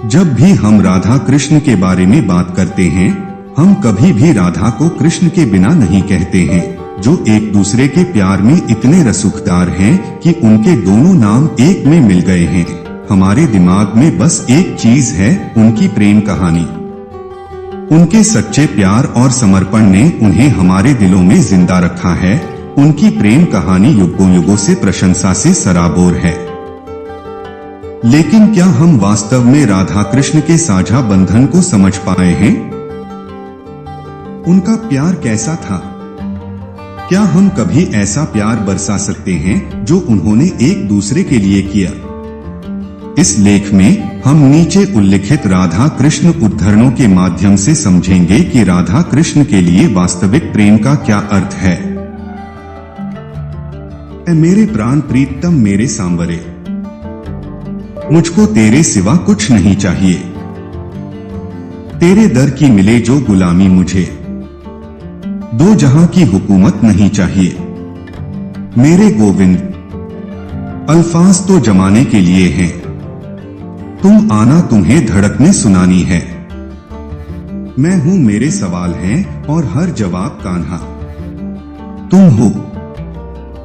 जब भी हम राधा कृष्ण के बारे में बात करते हैं, हम कभी भी राधा को कृष्ण के बिना नहीं कहते हैं, जो एक दूसरे के प्यार में इतने रसूखदार हैं कि उनके दोनों नाम एक में मिल गए हैं। हमारे दिमाग में बस एक चीज है, उनकी प्रेम कहानी। उनके सच्चे प्यार और समर्पण ने उन्हें हमारे दिलों में जिंदा रखा है। उनकी प्रेम कहानी युगों युगों से प्रशंसा से सराबोर है। लेकिन क्या हम वास्तव में राधा कृष्ण के साझा बंधन को समझ पाए हैं? उनका प्यार कैसा था? क्या हम कभी ऐसा प्यार बरसा सकते हैं जो उन्होंने एक दूसरे के लिए किया? इस लेख में हम नीचे उल्लिखित राधा कृष्ण उद्धरणों के माध्यम से समझेंगे कि राधा कृष्ण के लिए वास्तविक प्रेम का क्या अर्थ है। ऐ मेरे प्राण प्रीतम मेरे सांवरे, मुझको तेरे सिवा कुछ नहीं चाहिए। तेरे दर की मिले जो गुलामी मुझे, दो जहां की हुकूमत नहीं चाहिए। मेरे गोविंद, अल्फाज तो जमाने के लिए हैं, तुम आना तुम्हें धड़कने सुनानी है। मैं हूं मेरे सवाल हैं और हर जवाब कान्हा तुम हो।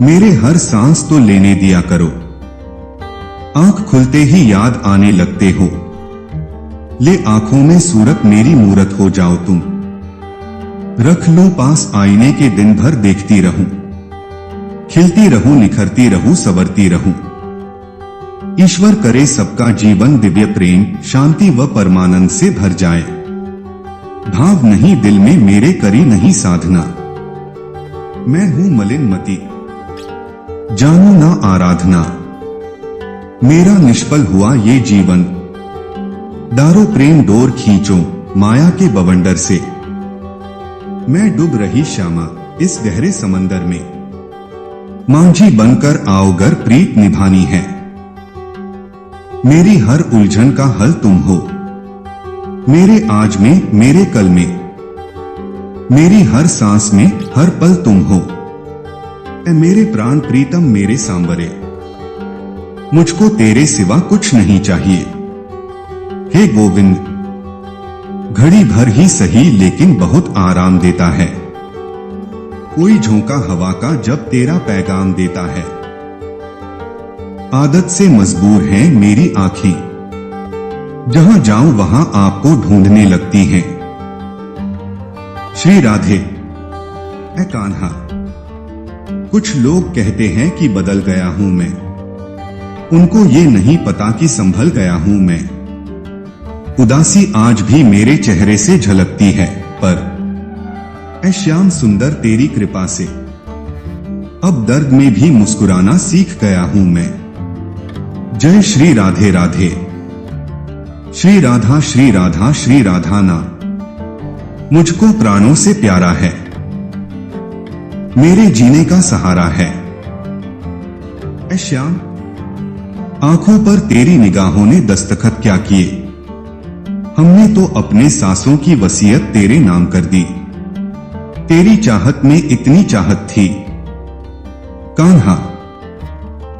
मेरे हर सांस तो लेने दिया करो, आंख खुलते ही याद आने लगते हो। ले आंखों में सूरत मेरी मूरत हो जाओ तुम, रख लो पास आईने के दिन भर देखती रहूं। खिलती रहूं, निखरती रहूं, संवरती रहूं। ईश्वर करे सबका जीवन दिव्य प्रेम, शांति व परमानंद से भर जाए। भाव नहीं दिल में मेरे करी नहीं साधना। मैं हूं मलिन मती, जानू ना आराधना। मेरा निष्फल हुआ ये जीवन, डारो प्रेम डोर खींचो माया के बवंडर से। मैं डूब रही श्यामा इस गहरे समंदर में, मांझी बनकर आओ गर प्रीत निभानी है। मेरी हर उलझन का हल तुम हो, मेरे आज में मेरे कल में। मेरी हर सांस में हर पल तुम हो। ऐ मेरे प्राण प्रीतम मेरे सांवरे, मुझको तेरे सिवा कुछ नहीं चाहिए। हे गोविंद, घड़ी भर ही सही लेकिन बहुत आराम देता है। कोई झोंका हवा का जब तेरा पैगाम देता है। आदत से मजबूर हैं मेरी आंखें, जहां जाऊं वहां आपको ढूंढने लगती हैं। श्री राधे। ऐ कान्हा, कुछ लोग कहते हैं कि बदल गया हूं मैं, उनको ये नहीं पता कि संभल गया हूं मैं। उदासी आज भी मेरे चेहरे से झलकती है, पर ऐ श्याम सुंदर तेरी कृपा से अब दर्द में भी मुस्कुराना सीख गया हूं मैं। जय श्री राधे राधे। श्री राधा श्री राधा श्री राधा ना मुझको प्राणों से प्यारा है, मेरे जीने का सहारा है। ऐ श्याम, आंखों पर तेरी निगाहों ने दस्तखत क्या किए। हमने तो अपने सांसों की वसीयत तेरे नाम कर दी। तेरी चाहत में इतनी चाहत थी कान्हा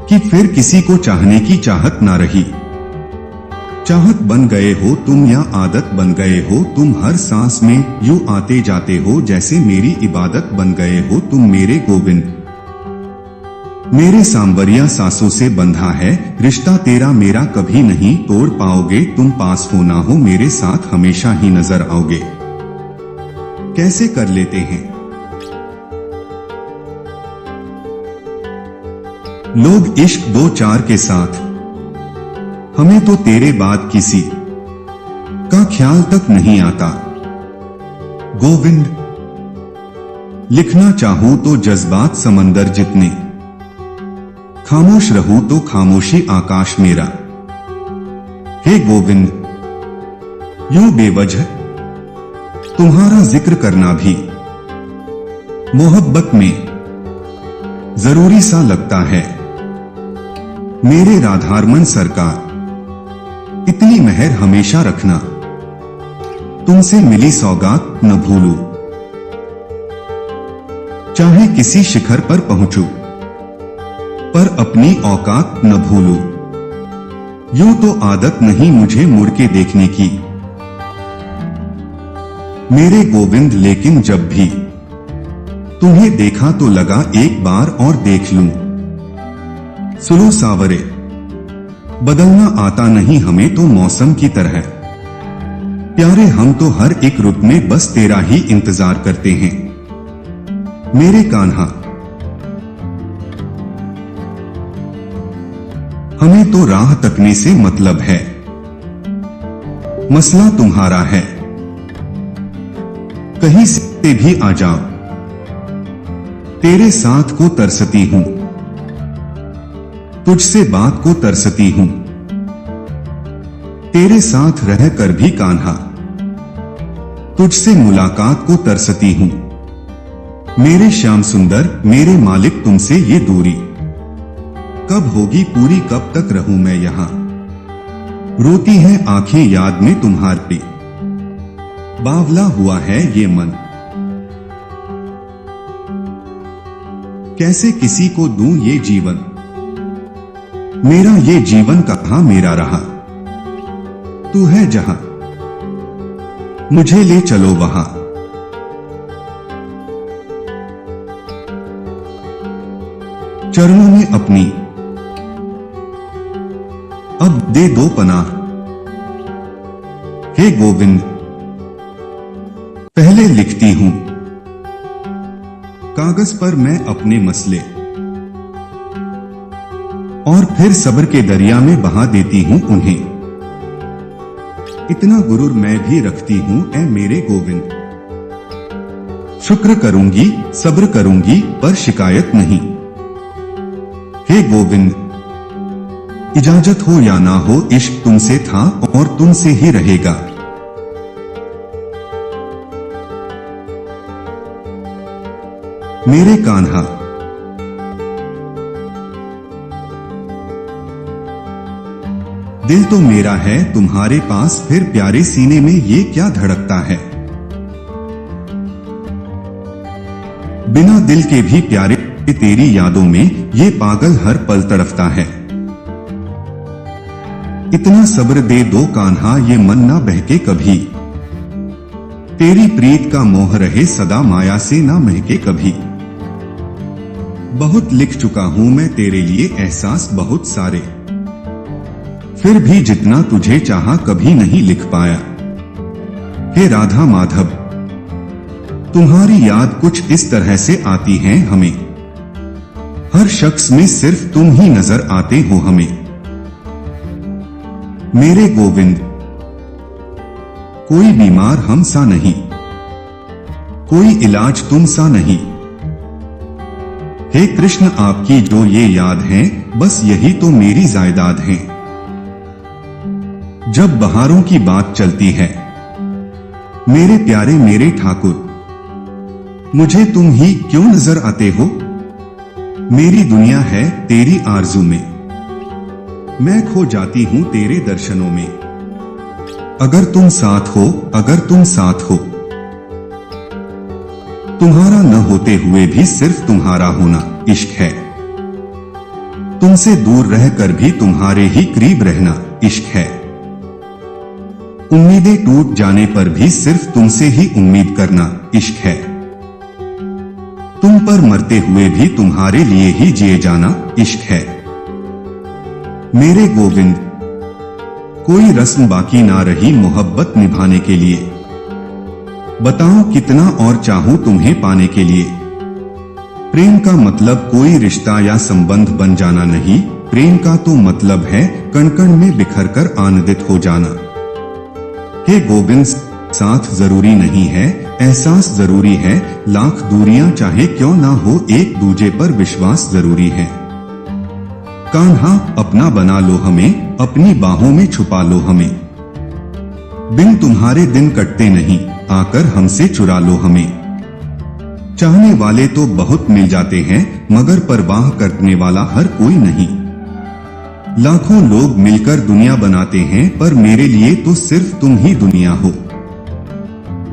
कि फिर किसी को चाहने की चाहत ना रही। चाहत बन गए हो तुम या आदत बन गए हो तुम, हर सांस में यूं आते जाते हो जैसे मेरी इबादत बन गए हो तुम। मेरे गोविंद, मेरे सांवरिया सांसों से बंधा है रिश्ता तेरा मेरा, कभी नहीं तोड़ पाओगे तुम। पास हो ना हो मेरे साथ हमेशा ही नजर आओगे। कैसे कर लेते हैं लोग इश्क दो चार के साथ, हमें तो तेरे बाद किसी का ख्याल तक नहीं आता। गोविंद, लिखना चाहूं तो जज्बात समंदर जितने, खामोश रहूं तो खामोशी आकाश मेरा। हे गोविंद, यूं बेवजह तुम्हारा जिक्र करना भी मोहब्बत में जरूरी सा लगता है। मेरे राधारमन सरकार, इतनी मेहर हमेशा रखना, तुमसे मिली सौगात न भूलूं। चाहे किसी शिखर पर पहुंचूं, पर अपनी औकात न भूलूं। यूं तो आदत नहीं मुझे मुड़ के देखने की मेरे गोविंद, लेकिन जब भी तुम्हें देखा तो लगा एक बार और देख लूं। सुनो सावरे, बदलना आता नहीं हमें तो मौसम की तरह। प्यारे हम तो हर एक रुत में बस तेरा ही इंतजार करते हैं मेरे कान्हा। हमें तो राह तकने से मतलब है, मसला तुम्हारा है। कहीं से भी आ जाओ, तेरे साथ को तरसती हूं, तुझसे बात को तरसती हूं, तेरे साथ रहकर भी कान्हा, तुझसे मुलाकात को तरसती हूं। मेरे श्याम सुंदर, मेरे मालिक, तुमसे ये दूरी कब होगी पूरी, कब तक रहूं मैं यहां। रोती हैं आंखें याद में तुम्हारी, बावला हुआ है ये मन। कैसे किसी को दूं ये जीवन, मेरा ये जीवन कहां मेरा रहा। तू है जहां, मुझे ले चलो वहां। चरणों में अपनी अब दे दो पनाह। हे गोविंद, पहले लिखती हूं कागज पर मैं अपने मसले, और फिर सब्र के दरिया में बहा देती हूं उन्हें। इतना गुरूर मैं भी रखती हूं ऐ मेरे गोविंद। शुक्र करूंगी, सब्र करूंगी, पर शिकायत नहीं। हे गोविंद, इजाजत हो या ना हो, इश्क तुमसे था और तुमसे ही रहेगा। मेरे कान्हा, दिल तो मेरा है तुम्हारे पास, फिर प्यारे सीने में ये क्या धड़कता है। बिना दिल के भी प्यारे तेरी यादों में ये पागल हर पल तड़फता है। इतना सब्र दे दो कान्हा, ये मन ना बहके कभी। तेरी प्रीत का मोह रहे सदा, माया से ना महके कभी। बहुत लिख चुका हूं मैं तेरे लिए एहसास बहुत सारे, फिर भी जितना तुझे चाहा कभी नहीं लिख पाया। हे राधा माधव, तुम्हारी याद कुछ इस तरह से आती है हमें। हर शख्स में सिर्फ तुम ही नजर आते हो हमें। मेरे गोविंद, कोई बीमार हम सा नहीं, कोई इलाज तुम सा नहीं। हे कृष्ण, आपकी जो ये याद है, बस यही तो मेरी जायदाद है। जब बहारों की बात चलती है, मेरे प्यारे मेरे ठाकुर, मुझे तुम ही क्यों नजर आते हो। मेरी दुनिया है तेरी आरज़ू में, मैं खो जाती हूं तेरे दर्शनों में। अगर तुम साथ हो, अगर तुम साथ हो, तुम्हारा न होते हुए भी सिर्फ तुम्हारा होना इश्क है। तुमसे दूर रहकर भी तुम्हारे ही करीब रहना इश्क है। उम्मीदें टूट जाने पर भी सिर्फ तुमसे ही उम्मीद करना इश्क है। तुम पर मरते हुए भी तुम्हारे लिए ही जिए जाना इश्क है। मेरे गोविंद, कोई रस्म बाकी ना रही मोहब्बत निभाने के लिए। बताओ कितना और चाहूं तुम्हें पाने के लिए। प्रेम का मतलब कोई रिश्ता या संबंध बन जाना नहीं, प्रेम का तो मतलब है कण कण में बिखरकर आनंदित हो जाना। हे गोविंद, साथ जरूरी नहीं है, एहसास जरूरी है। लाख दूरियां चाहे क्यों ना हो, एक दूजे पर विश्वास जरूरी है। कान्हा, अपना बना लो हमें, अपनी बाहों में छुपा लो हमें। बिन तुम्हारे दिन कटते नहीं, आकर हमसे चुरा लो हमें। चाहने वाले तो बहुत मिल जाते हैं, मगर परवाह करने वाला हर कोई नहीं। लाखों लोग मिलकर दुनिया बनाते हैं, पर मेरे लिए तो सिर्फ तुम ही दुनिया हो।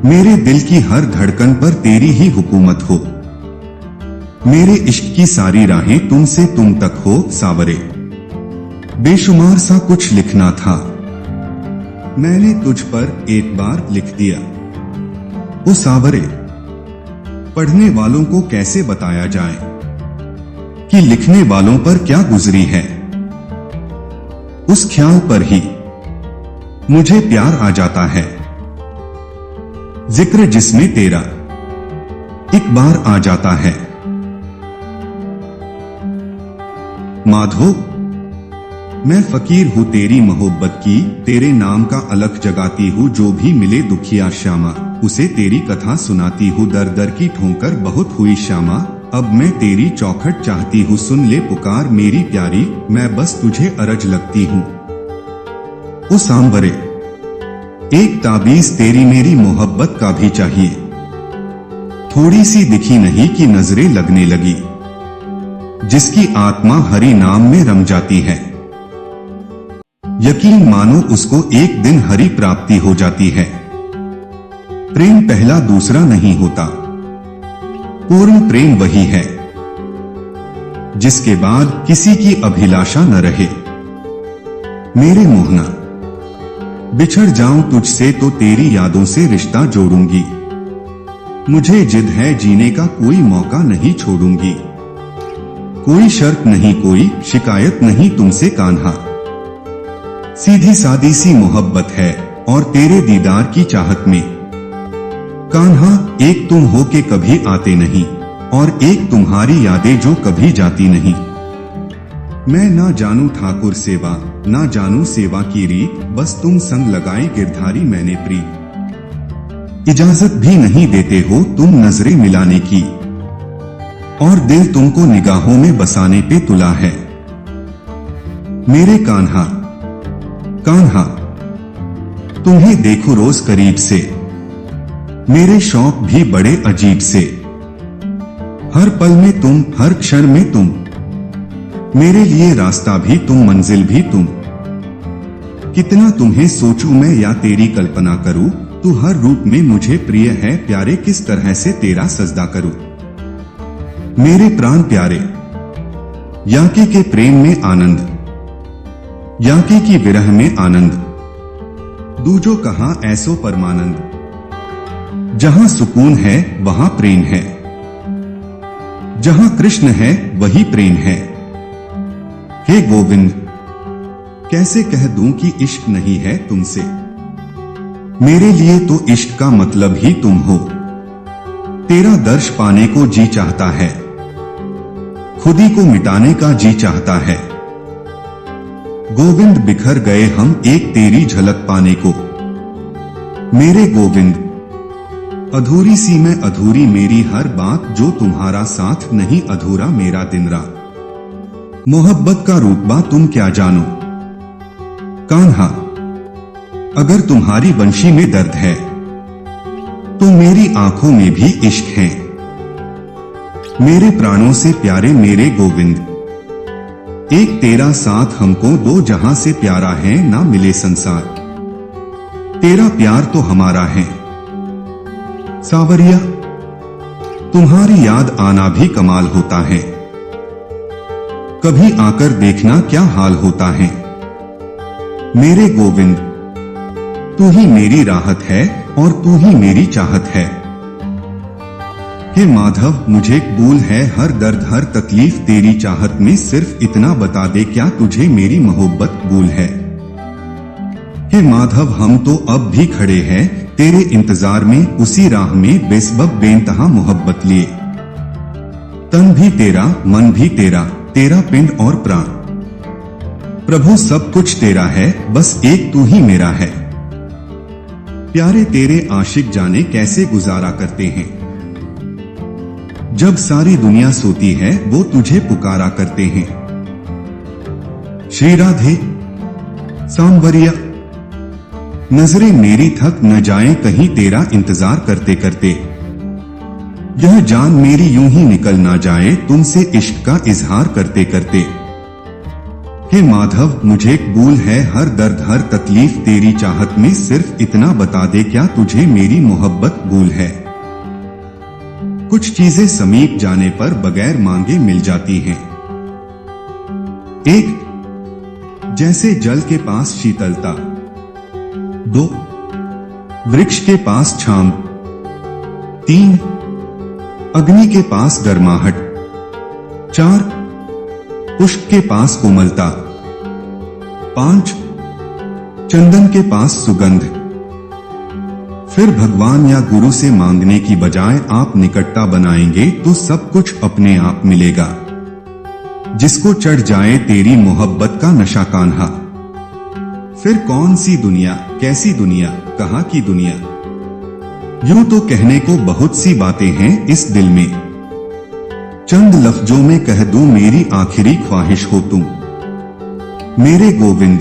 मेरे दिल की हर धड़कन पर तेरी ही हुकूमत हो। मेरे इश्क की सारी राहें तुमसे तुम तक हो सावरे। बेशुमार सा कुछ लिखना था। मैंने तुझ पर एक बार लिख दिया। ओ सावरे, पढ़ने वालों को कैसे बताया जाए कि लिखने वालों पर क्या गुजरी है। उस ख्याल पर ही मुझे प्यार आ जाता है, जिक्र जिसमें तेरा एक बार आ जाता है। माधो, मैं फकीर हूं तेरी मोहब्बत की, तेरे नाम का अलख जगाती हूं। जो भी मिले दुखिया श्यामा, उसे तेरी कथा सुनाती हूं। दर दर की ठोकर बहुत हुई श्यामा, अब मैं तेरी चौखट चाहती हूँ। सुन ले पुकार मेरी प्यारी, मैं बस तुझे अरज लगती हूँ। ओ सांवरे, एक ताबीज तेरी मेरी मोहब्बत का भी चाहिए। थोड़ी सी दिखी नहीं कि नजरें लगने लगी, जिसकी आत्मा हरि नाम में रम जाती है। यकीन मानो उसको एक दिन हरि प्राप्ति हो जाती है। प्रेम पहला दूसरा नहीं होता, पूर्ण प्रेम वही है जिसके बाद किसी की अभिलाषा न रहे। मेरे मोहना, बिछड़ जाऊं तुझसे तो तेरी यादों से रिश्ता जोड़ूंगी। मुझे जिद है जीने का, कोई मौका नहीं छोड़ूंगी। कोई शर्त नहीं, कोई शिकायत नहीं तुमसे कान्हा। सीधी सादी सी मोहब्बत है और तेरे दीदार की चाहत में। कान्हा, एक तुम हो के कभी आते नहीं, और एक तुम्हारी यादें जो कभी जाती नहीं। मैं ना जानू ठाकुर सेवा, ना जानू सेवा की रीत, बस तुम संग लगाए गिरधारी मैंने प्रीत। इजाजत भी नहीं देते हो तुम नजरें मिलाने की, और दिल तुमको निगाहों में बसाने पे तुला है। मेरे कान्हा, कान्हा, तुम्हें देखो रोज करीब से, मेरे शौक भी बड़े अजीब से। हर पल में तुम, हर क्षण में तुम, मेरे लिए रास्ता भी तुम, मंजिल भी तुम। कितना तुम्हें सोचूं मैं या तेरी कल्पना करूं, तू हर रूप में मुझे प्रिय है। प्यारे, किस तरह से तेरा सजदा करूं। मेरे प्राण प्यारे, याके के प्रेम में आनंद, याके की विरह में आनंद। दूजो कहां ऐसो परमानंद, जहां सुकून है वहां प्रेम है। जहां कृष्ण है वही प्रेम है। हे गोविंद, कैसे कह दूं कि इश्क नहीं है तुमसे। मेरे लिए तो इश्क का मतलब ही तुम हो। तेरा दर्श पाने को जी चाहता है, खुदी को मिटाने का जी चाहता है। गोविंद, बिखर गए हम एक तेरी झलक पाने को। मेरे गोविंद, अधूरी सी मैं अधूरी मेरी हर बात, जो तुम्हारा साथ नहीं अधूरा मेरा दिन रात। मोहब्बत का रुतबा तुम क्या जानो। कान्हा, अगर तुम्हारी बंशी में दर्द है तो मेरी आंखों में भी इश्क है। मेरे प्राणों से प्यारे मेरे गोविंद, एक तेरा साथ हमको दो, जहां से प्यारा है ना मिले संसार। तेरा प्यार तो हमारा है। सावरिया, तुम्हारी याद आना भी कमाल होता है। कभी आकर देखना क्या हाल होता है। मेरे गोविंद, तू ही मेरी राहत है और तू ही मेरी चाहत है। हे माधव, मुझे कबूल है हर दर्द हर तकलीफ तेरी चाहत में। सिर्फ इतना बता दे, क्या तुझे मेरी मोहब्बत कबूल है। हे माधव, हम तो अब भी खड़े हैं तेरे इंतजार में, उसी राह में बेसबब बेइंतहा मोहब्बत लिए। तन भी तेरा, मन भी तेरा, तेरा पिंड और प्राण। प्रभु, सब कुछ तेरा है, बस एक तू ही मेरा है। प्यारे, तेरे आशिक जाने कैसे गुजारा करते हैं। जब सारी दुनिया सोती है वो तुझे पुकारा करते हैं। श्री राधे, सांवरिया, नजरें मेरी थक न जाएं कहीं तेरा इंतजार करते करते। यह जान मेरी यूं ही निकल ना जाए तुमसे इश्क का इजहार करते करते। हे माधव, मुझे कबूल है हर दर्द हर तकलीफ तेरी चाहत में। सिर्फ इतना बता दे, क्या तुझे मेरी मोहब्बत कबूल है। कुछ चीजें समीप जाने पर बगैर मांगे मिल जाती हैं। एक जैसे जल के पास शीतलता, 2 वृक्ष के पास छांव, 3 अग्नि के पास गर्माहट, 4 पुष्प के पास कोमलता, 5 चंदन के पास सुगंध। फिर भगवान या गुरु से मांगने की बजाय आप निकटता बनाएंगे तो सब कुछ अपने आप मिलेगा। जिसको चढ़ जाए तेरी मोहब्बत का नशा कान्हा। फिर कौन सी दुनिया, कैसी दुनिया, कहां की दुनिया। यूं तो कहने को बहुत सी बातें हैं इस दिल में, चंद लफ्जों में कह दूं मेरी आखिरी ख्वाहिश हो तुम। मेरे गोविंद,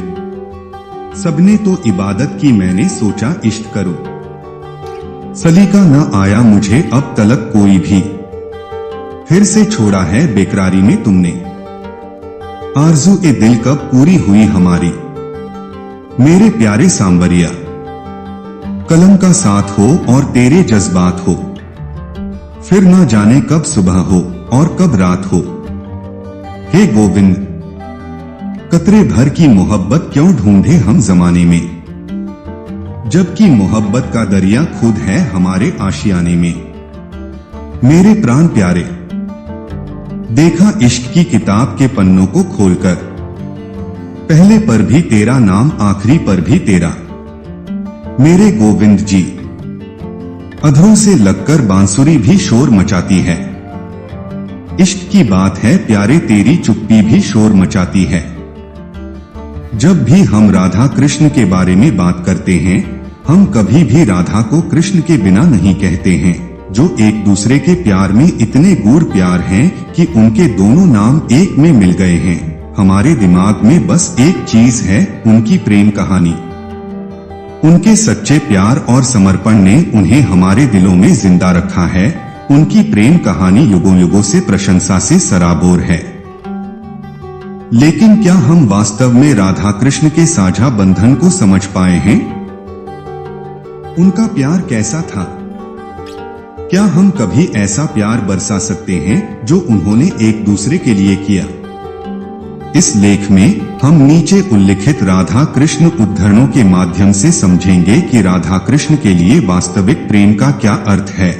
सबने तो इबादत की, मैंने सोचा इश्क करो। सलीका न आया मुझे अब तलक कोई भी, फिर से छोड़ा है बेकरारी में तुमने। आरज़ू ए दिल कब पूरी हुई हमारी, मेरे प्यारे सांवरिया। कलम का साथ हो और तेरे जज्बात हो, फिर ना जाने कब सुबह हो और कब रात हो। हे गोविंद, कतरे भर की मोहब्बत क्यों ढूंढे हम जमाने में, जबकि मोहब्बत का दरिया खुद है हमारे आशियाने में। मेरे प्राण प्यारे, देखा इश्क की किताब के पन्नों को खोलकर, पहले पर भी तेरा नाम, आखिरी पर भी तेरा। मेरे गोविंद जी, अधरों से लगकर बांसुरी भी शोर मचाती है। इश्क की बात है प्यारे, तेरी चुप्पी भी शोर मचाती है। जब भी हम राधा कृष्ण के बारे में बात करते हैं, हम कभी भी राधा को कृष्ण के बिना नहीं कहते हैं, जो एक दूसरे के प्यार में इतने गूढ़ प्यार हैं कि उनके दोनों नाम एक में मिल गए हैं। हमारे दिमाग में बस एक चीज है, उनकी प्रेम कहानी। उनके सच्चे प्यार और समर्पण ने उन्हें हमारे दिलों में जिंदा रखा है। उनकी प्रेम कहानी युगों युगों से प्रशंसा से सराबोर है। लेकिन क्या हम वास्तव में राधा कृष्ण के साझा बंधन को समझ पाए हैं? उनका प्यार कैसा था? क्या हम कभी ऐसा प्यार बरसा सकते हैं जो उन्होंने एक दूसरे के लिए किया? इस लेख में हम नीचे उल्लिखित राधा कृष्ण उद्धरणों के माध्यम से समझेंगे कि राधा कृष्ण के लिए वास्तविक प्रेम का क्या अर्थ है।